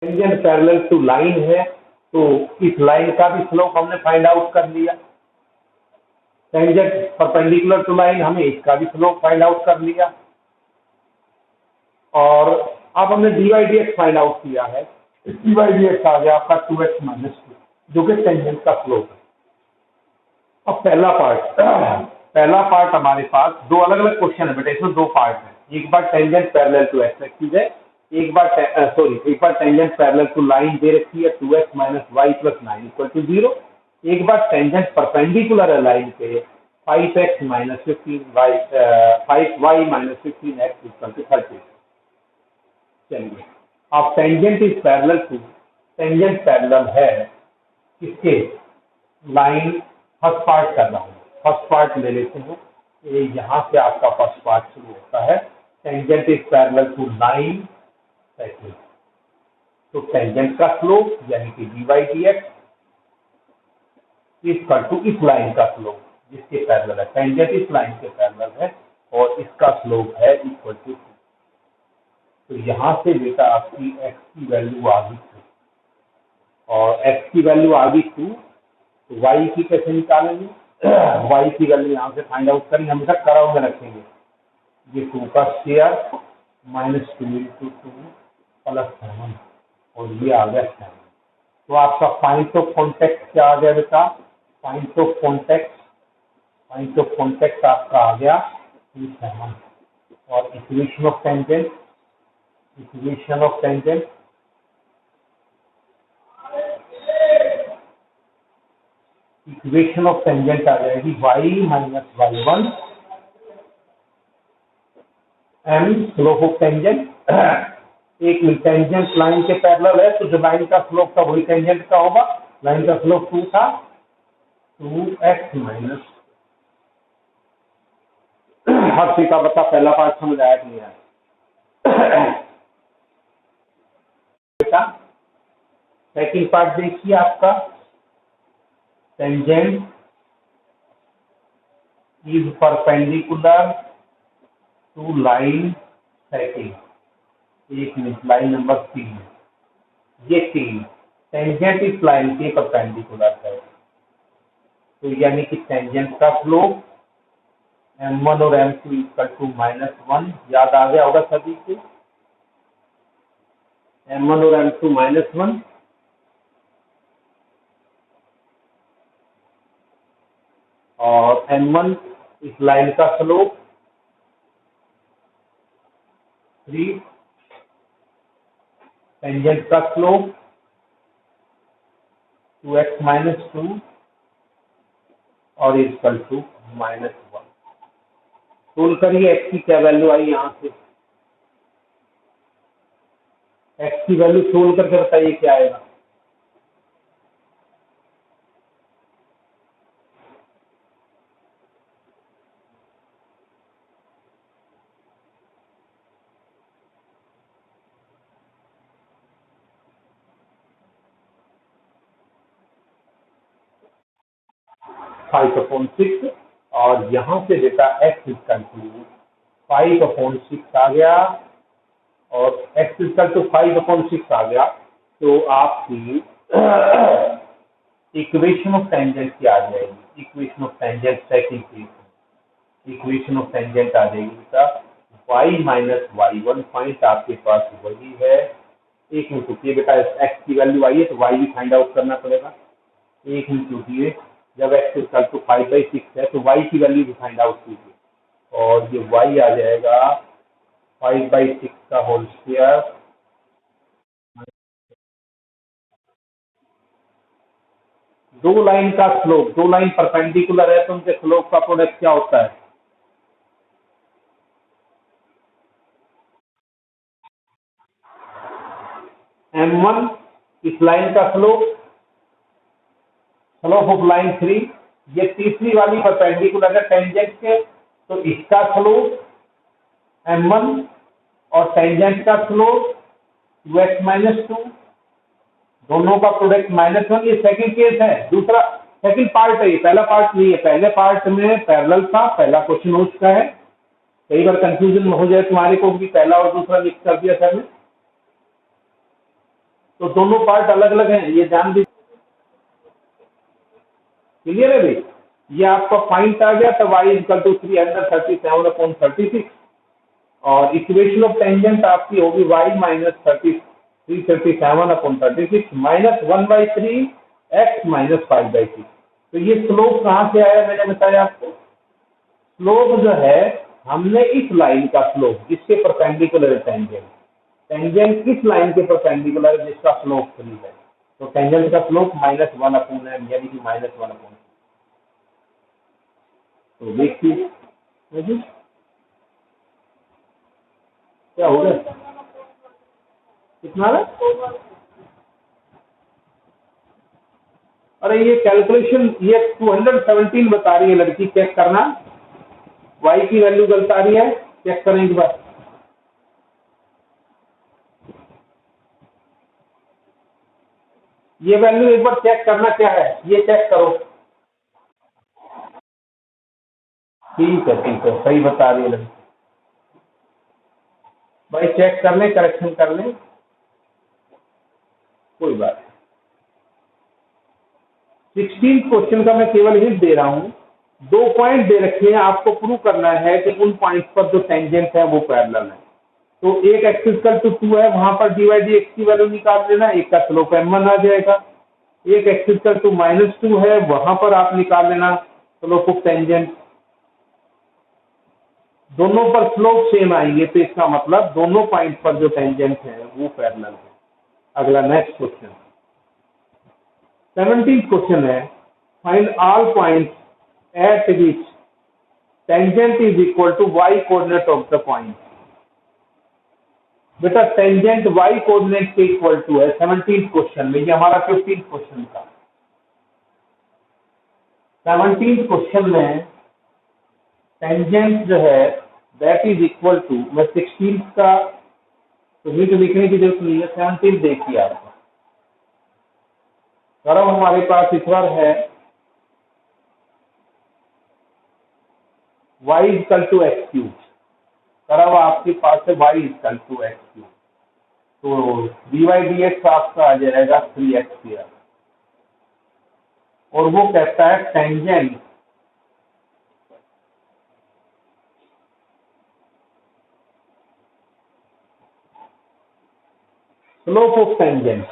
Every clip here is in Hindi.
टेंजेंट पैरेलल टू लाइन है तो इस लाइन का भी स्लोप हमने फाइंड आउट कर लिया। टेंजेंट परपेंडिकुलर टू लाइन, हमें इसका भी स्लोप फाइंड आउट कर लिया। और अब हमने dy dx फाइंड आउट किया है। dy dx आ गया आपका 2x माइनस 2 जो कि टेंजेंट का स्लोप है। अब पहला पार्ट हमारे पास दो अलग अलग क्वेश्चन है बेटा, इसमें दो पार्ट है। एक बार tangent parallel to x axis है, एक बार टेंजेंट पैरेलल टू लाइन दे रखी है 2x minus y plus 9 equal to 0। एक बार टेंजेंट परपेंडिकुलर है लाइन पे 5x minus 15y 5y minus 15x equal to 30। चलिए अब tangent is parallel to, tangent parallel है किसके, लाइन। फर्स्ट पार्ट कर रहा हूँ, फर्स्ट पार्ट ले लेते हैं। ये यहाँ से आपका फर्स्ट पार्ट शुरू होता है। Tangent is parallel to line second, तो टेंजेंट का स्लोप यानी कि dy dx इक्वल टू इस लाइन का स्लोप जिसके पैरेलल है। टेंजेंट इस लाइन के पैरेलल है और इसका स्लोप है इक्वल टू 2। तो यहाँ से बेटा आपकी x की वैल्यू आ गई 2 और x की वैल्यू आ गई 2, तो y की कैसे निकालेंगे? y की वैल्यू यहाँ से फाइंड आउट करेंगे, हमेशा कराउ में रखेंगे। ये 2 का स्क्वायर माइनस 2 इंटू 2 प्लस 7 और ये आ गया 7। तो आपका पॉइंट ऑफ कॉन्टेक्ट क्या आ गया बेटा? पॉइंट ऑफ कॉन्टेक्ट आपका आ गया 7। और इक्वेशन ऑफ टेंजेंट आ जाएगी y minus y1 m slope of tangent. एक टेंजेंट लाइन के पैरेलल है तो जो लाइन का स्लोप था वही टेंजेंट का होगा। लाइन का स्लोप 2 था, 2x माइनस। हर चीज का बता, पहला पार्ट समझ आया कि नहीं आया बेटा? सेकंड पार्ट देखिए आपका, tangent is perpendicular to line second. एक मिनट, लाइन नंबर 3, ये 3 टेंजेंट इस लाइन के परपेंडिकुलर है, तो यानी कि टेंजेंट का स्लोप m1 और m2 इक्वल टू -1। याद आ गया होगा सभी को, m1 और m2 -1। और m1 इस लाइन का स्लोप 3, टेंजेंट का स्लोप 2x माइनस 2 और इक्वल टू -1। सोल्व करिए, x की क्या वैल्यू आई यहाँ से? x की वैल्यू सोल्व करके बताइए क्या आएगा। फाइव अपॉन 6 और यहाँ से बेटा x इक्वल टू 5/6 आ गया और x इक्वल टू 5/6 आ गया। तो आपकी इक्वेशन ऑफ टेंजेंट क्या आ जाएगी? Equation of tangent second case, equation of tangent आ जाएगी बेटा y माइनस y1। पॉइंट आपके पास वही है। एक मिनट रुकिए बेटा, x की वैल्यू आई है तो y भी फाइंड आउट करना पड़ेगा। एक मिनट रुकिए, जब x इक्वल टू 5/6 है तो y की वैल्यू भी फाइंड आउट कीजिए और ये y आ जाएगा 5/6 का होल स्क्वायर। दो लाइन का स्लोप, दो लाइन परपेंडिकुलर है तो उनके स्लोप का प्रोडक्ट क्या होता है? m1 इस लाइन का स्लोप ऑफ लाइन 3, ये तीसरी वाली परपेंडिकुलर है टेंजेंट के, तो इसका स्लोप m1 और टेंजेंट का स्लोप 2x माइनस 2, दोनों का प्रोडक्ट -1। ये सेकंड केस है, दूसरा सेकंड पार्ट है, ये पहला पार्ट नहीं है। पहले पार्ट में पैरेलल था, पहला क्वेश्चन हो चुका है। कई बार कंफ्यूजन हो जाए तुम्हारे को भी, पहला और दूसरा मिक्स कर दिया सर ने। तो दोनों पार्ट अलग अलग हैं, ये ध्यान दीजिए। क्लियर है भाई? ये आपका पॉइंट आ गया, तो y इक्वल टू 337/36 और इक्वेशन ऑफ टेंजेंट आपकी होगी y minus 337/36 minus 1/3 x minus 5/6। तो ये स्लोप कहाँ से आया, मैंने बताया आपको। स्लोप जो है, हमने इस लाइन का स्लोप जिसके परपेंडिकुलर टेंजेंट, टेंजेंट किस लाइन के परपेंडिकुलर जिसका स्लोप 3 है, तो टेंजेंट का स्लोप -1/m यानी कि -1/3। तो देखिए क्या हो गया, कितना है? अरे ये कैलकुलेशन ये 217 बता रही है लड़की, चेक करना y की वैल्यू गलत आ रही है, चेक करें एक बार। ये वैल्यू एक बार चेक करना क्या है, ये चेक करो। ठीक है सही बता रही है लड़की। भाई चेक कर लें, करेक्शन कर लें, कोई बात नहीं। 16 क्वेश्चन का मैं केवल हिंट दे रहा हूँ। 2 पॉइंट दे रखे हैं, आपको प्रूव करना है कि उन पॉइंट्स पर जो टेंजेंट है वो पैरेलल है। तो एक एक्सिस कल टू 2 है, वहां पर dy dx की वैल्यू निकाल लेना, एक का स्लोप m1 आ जाएगा। एक एक्सिस कल टू -2 है, वहां पर आप निकाल लेना स्लोप ऑफ टेंजेंट। दोनों पर स्लोप सेम आएंगे, तो इसका मतलब दोनों पॉइंट पर जो टेंजेंट है वो पैरेलल है। अगला नेक्स्ट क्वेश्चन 17th क्वेश्चन है, find all points at which tangent is equal to y coordinate of the point. बेटा टेंजेंट y कोऑर्डिनेट के इक्वल टू है 17th क्वेश्चन में, ये हमारा 15th क्वेश्चन था। 17th क्वेश्चन में टेंजेंट जो है दैट इज इक्वल टू, मैं 16th का तो भी तो लिखने की जरूरत नहीं है, 17th देखिए आपका। सर हमारे पास इस बार है y equal to x cube. Sir आपके पास है y equal to x cube, तो dy dx आपका आ जाएगा 3x²। और वो कहता है tangent slope of tangent,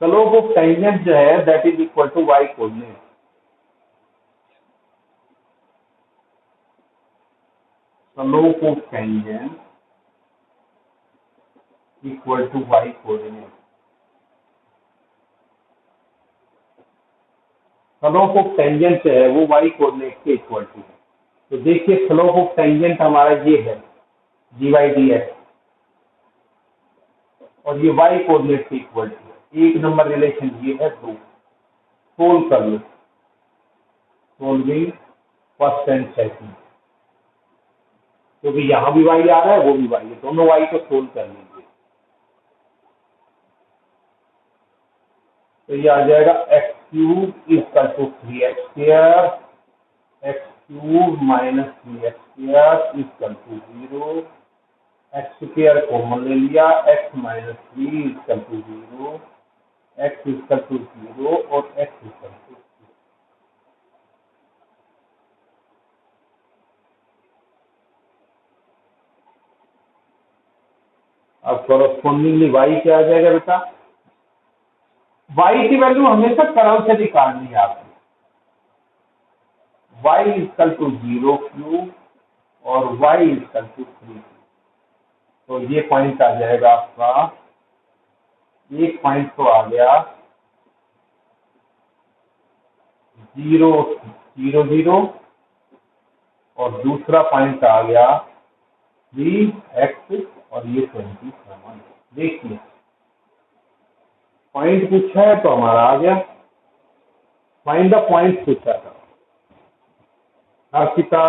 slope of tangent जो है that is equal to y coordinate. Slope of tangent equal to y coordinate. Slope of tangent है वो y कोऑर्डिनेट के इक्वल टू है। तो देखिए स्लोप ऑफ टेंजेंट हमारा ये है dy dx, और ये y कोऑर्डिनेट के इक्वल टू है। एक नंबर रिलेशन ये है 2। सोल्व कर लो, सोल्विंग फर्स्ट एंड सेकंड, क्योंकि यहाँ भी y आ रहा है वो भी y है, दोनों y को सोल्व कर लीजिए। तो ये आ जाएगा x cube equal to 3x², x cube minus 3x² equal to 0। x² common ले लिया, x minus 3 equal to 0, x equal to 0 और x इक्वल टू 3। अब कॉरस्पॉन्डिंगली y क्या आ जाएगा बेटा? y की वैल्यू हमेशा कर्व से निकालनी है आपको। y इक्वल टू 0 क्यूब और y इक्वल टू 3। तो ये पॉइंट आ जाएगा आपका, एक पॉइंट तो आ गया 0 0 0 और दूसरा पॉइंट आ गया 3x और ये 27। देखिए पॉइंट पूछा है तो हमारा आ गया, फाइंड द पॉइंट पूछा था। अर्पिता